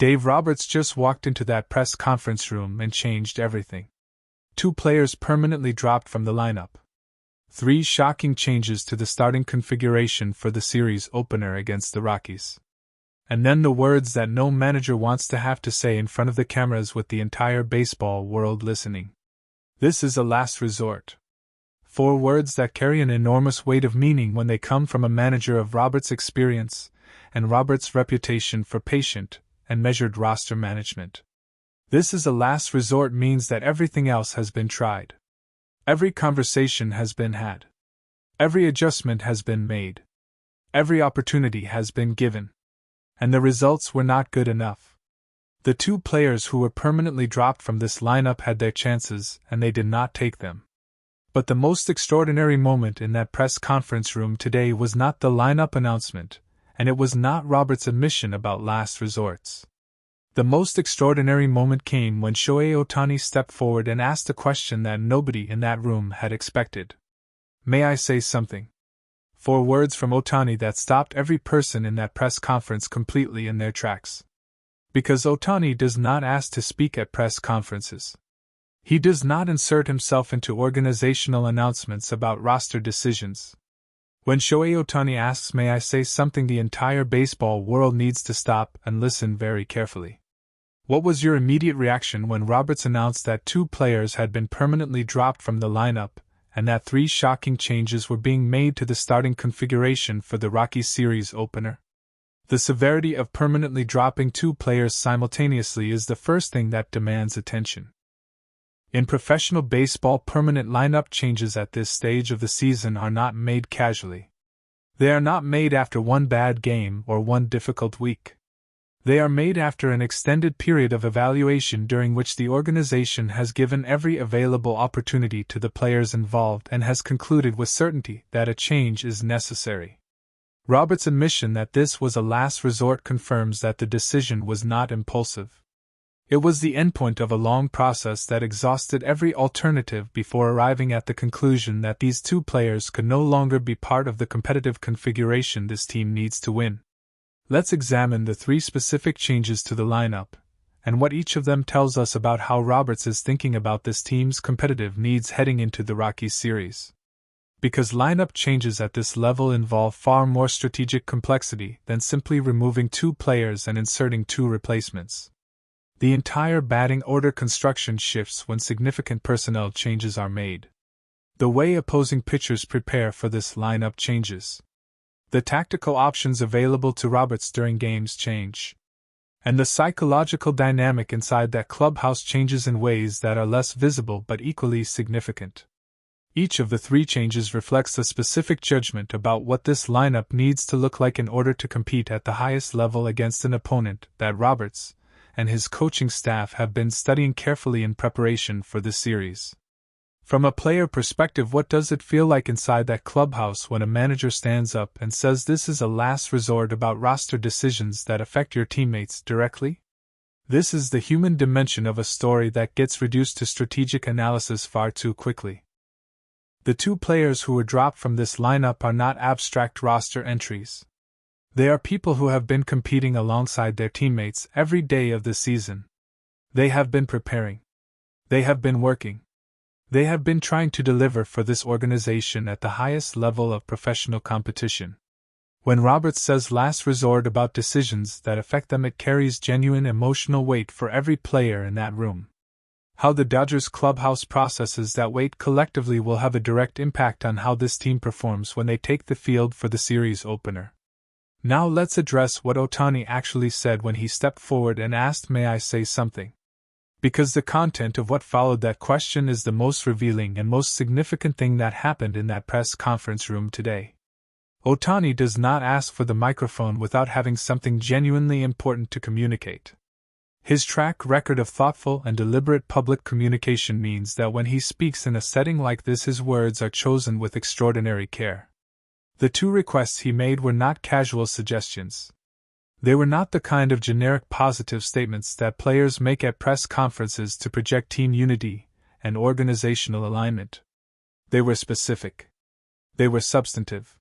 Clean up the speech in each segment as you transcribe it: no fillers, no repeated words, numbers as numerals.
Dave Roberts just walked into that press conference room and changed everything. 2 players permanently dropped from the lineup. 3 shocking changes to the starting configuration for the series opener against the Rockies. And then the words that no manager wants to have to say in front of the cameras with the entire baseball world listening. This is a last resort. 4 words that carry an enormous weight of meaning when they come from a manager of Roberts' experience and Roberts' reputation for patient and measured roster management. This is a last resort means that everything else has been tried. Every conversation has been had. Every adjustment has been made. Every opportunity has been given. And the results were not good enough. The 2 players who were permanently dropped from this lineup had their chances, and they did not take them. But the most extraordinary moment in that press conference room today was not the lineup announcement, and it was not Roberts' admission about last resorts. The most extraordinary moment came when Shohei Ohtani stepped forward and asked a question that nobody in that room had expected. "May I say something?" 4 words from Ohtani that stopped every person in that press conference completely in their tracks. Because Ohtani does not ask to speak at press conferences. He does not insert himself into organizational announcements about roster decisions. When Shohei Ohtani asks, "May I say something?" the entire baseball world needs to stop and listen very carefully. What was your immediate reaction when Roberts announced that 2 players had been permanently dropped from the lineup, and that 3 shocking changes were being made to the starting configuration for the Rockies series opener? The severity of permanently dropping 2 players simultaneously is the first thing that demands attention. In professional baseball, permanent lineup changes at this stage of the season are not made casually. They are not made after one bad game or one difficult week. They are made after an extended period of evaluation during which the organization has given every available opportunity to the players involved and has concluded with certainty that a change is necessary. Roberts' admission that this was a last resort confirms that the decision was not impulsive. It was the endpoint of a long process that exhausted every alternative before arriving at the conclusion that these 2 players could no longer be part of the competitive configuration this team needs to win. Let's examine the 3 specific changes to the lineup, and what each of them tells us about how Roberts is thinking about this team's competitive needs heading into the Rockies series. Because lineup changes at this level involve far more strategic complexity than simply removing 2 players and inserting 2 replacements. The entire batting order construction shifts when significant personnel changes are made. The way opposing pitchers prepare for this lineup changes. The tactical options available to Roberts during games change. And the psychological dynamic inside that clubhouse changes in ways that are less visible but equally significant. Each of the 3 changes reflects a specific judgment about what this lineup needs to look like in order to compete at the highest level against an opponent that Roberts and his coaching staff have been studying carefully in preparation for this series. From a player perspective, what does it feel like inside that clubhouse when a manager stands up and says this is a last resort about roster decisions that affect your teammates directly? This is the human dimension of a story that gets reduced to strategic analysis far too quickly. The 2 players who were dropped from this lineup are not abstract roster entries. They are people who have been competing alongside their teammates every day of the season. They have been preparing. They have been working. They have been trying to deliver for this organization at the highest level of professional competition. When Roberts says last resort about decisions that affect them, it carries genuine emotional weight for every player in that room. How the Dodgers clubhouse processes that weight collectively will have a direct impact on how this team performs when they take the field for the series opener. Now let's address what Ohtani actually said when he stepped forward and asked, "May I say something?" Because the content of what followed that question is the most revealing and most significant thing that happened in that press conference room today. Ohtani does not ask for the microphone without having something genuinely important to communicate. His track record of thoughtful and deliberate public communication means that when he speaks in a setting like this, his words are chosen with extraordinary care. The 2 requests he made were not casual suggestions. They were not the kind of generic positive statements that players make at press conferences to project team unity and organizational alignment. They were specific. They were substantive.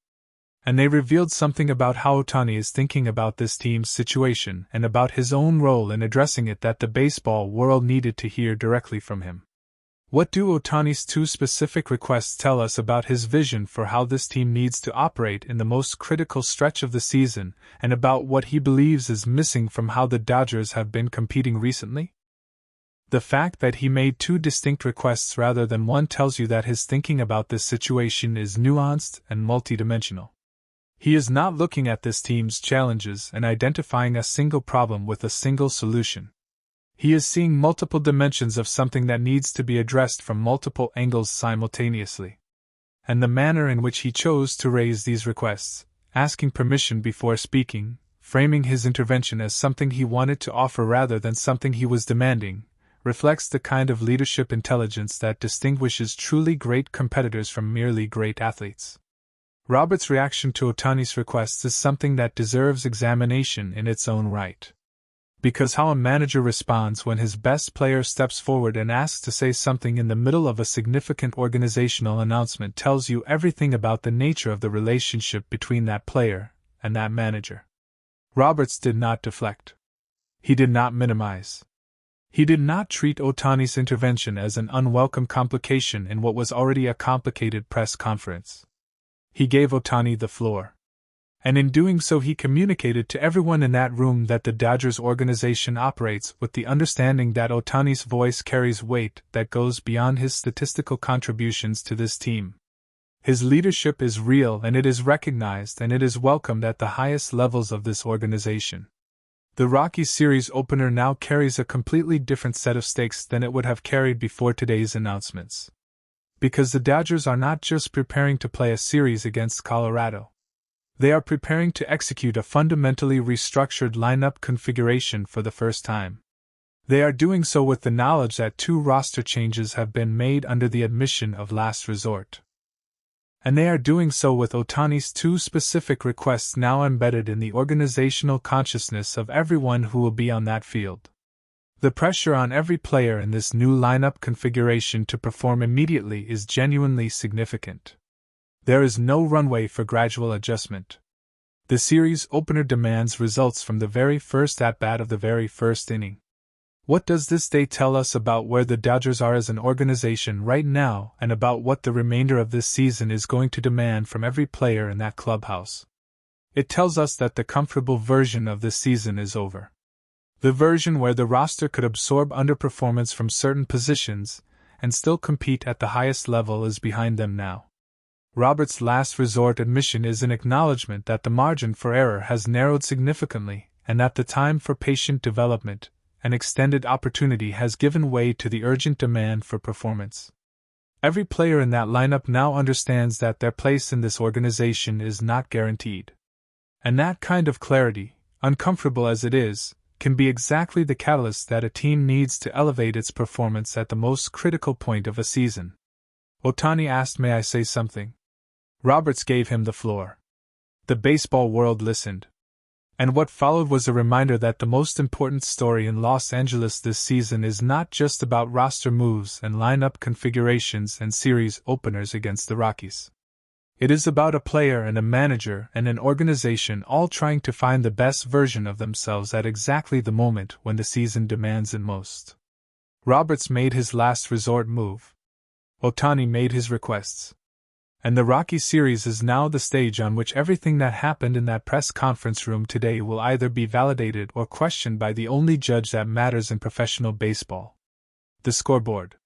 And they revealed something about how Ohtani is thinking about this team's situation and about his own role in addressing it that the baseball world needed to hear directly from him. What do Ohtani's two specific requests tell us about his vision for how this team needs to operate in the most critical stretch of the season, and about what he believes is missing from how the Dodgers have been competing recently? The fact that he made two distinct requests rather than one tells you that his thinking about this situation is nuanced and multidimensional. He is not looking at this team's challenges and identifying a single problem with a single solution. He is seeing multiple dimensions of something that needs to be addressed from multiple angles simultaneously. And the manner in which he chose to raise these requests, asking permission before speaking, framing his intervention as something he wanted to offer rather than something he was demanding, reflects the kind of leadership intelligence that distinguishes truly great competitors from merely great athletes. Roberts' reaction to Ohtani's requests is something that deserves examination in its own right. Because how a manager responds when his best player steps forward and asks to say something in the middle of a significant organizational announcement tells you everything about the nature of the relationship between that player and that manager. Roberts did not deflect. He did not minimize. He did not treat Ohtani's intervention as an unwelcome complication in what was already a complicated press conference. He gave Ohtani the floor. And in doing so he communicated to everyone in that room that the Dodgers organization operates with the understanding that Ohtani's voice carries weight that goes beyond his statistical contributions to this team. His leadership is real and it is recognized and it is welcomed at the highest levels of this organization. The Rockies series opener now carries a completely different set of stakes than it would have carried before today's announcements. Because the Dodgers are not just preparing to play a series against Colorado. They are preparing to execute a fundamentally restructured lineup configuration for the first time. They are doing so with the knowledge that two roster changes have been made under the admission of last resort. And they are doing so with Ohtani's two specific requests now embedded in the organizational consciousness of everyone who will be on that field. The pressure on every player in this new lineup configuration to perform immediately is genuinely significant. There is no runway for gradual adjustment. The series opener demands results from the very first at-bat of the very first inning. What does this day tell us about where the Dodgers are as an organization right now and about what the remainder of this season is going to demand from every player in that clubhouse? It tells us that the comfortable version of this season is over. The version where the roster could absorb underperformance from certain positions and still compete at the highest level is behind them now. Roberts' last resort admission is an acknowledgement that the margin for error has narrowed significantly and that the time for patient development and extended opportunity has given way to the urgent demand for performance. Every player in that lineup now understands that their place in this organization is not guaranteed. And that kind of clarity, uncomfortable as it is, can be exactly the catalyst that a team needs to elevate its performance at the most critical point of a season. Ohtani asked, "May I say something?" Roberts gave him the floor. The baseball world listened. And what followed was a reminder that the most important story in Los Angeles this season is not just about roster moves and lineup configurations and series openers against the Rockies. It is about a player and a manager and an organization all trying to find the best version of themselves at exactly the moment when the season demands it most. Roberts made his last resort move. Ohtani made his requests. And the Rocky series is now the stage on which everything that happened in that press conference room today will either be validated or questioned by the only judge that matters in professional baseball: the scoreboard.